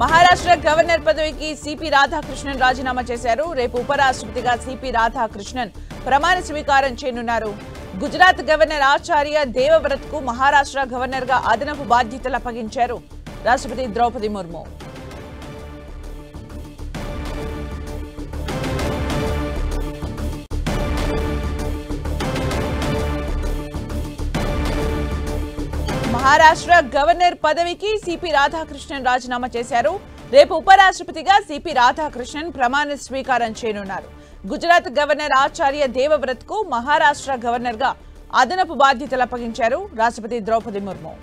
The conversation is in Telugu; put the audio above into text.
మహారాష్ట్ర గవర్నర్ పదవికి సిపి రాధాకృష్ణన్ రాజీనామా చేశారు. రేపు ఉపరాష్ట్రపతిగా సిపి రాధాకృష్ణన్ ప్రమాణ స్వీకారం చేయనున్నారు. గుజరాత్ గవర్నర్ ఆచార్య దేవవ్రత్ కు మహారాష్ట్ర గవర్నర్ గా అదనపు బాధ్యతలు అప్పగించారు రాష్ట్రపతి ద్రౌపది ముర్ము. మహారాష్ట్ర గవర్నర్ పదవికి సిపి రాధాకృష్ణన్ రాజీనామా చేశారు. రేపు ఉపరాష్ట్రపతిగా సిపి రాధాకృష్ణన్ ప్రమాణ స్వీకారం చేయనున్నారు. గుజరాత్ గవర్నర్ ఆచార్య దేవవ్రత్ కు మహారాష్ట్ర గవర్నర్ గా అదనపు బాధ్యతలు అప్పగించారు రాష్ట్రపతి ద్రౌపది ముర్ము.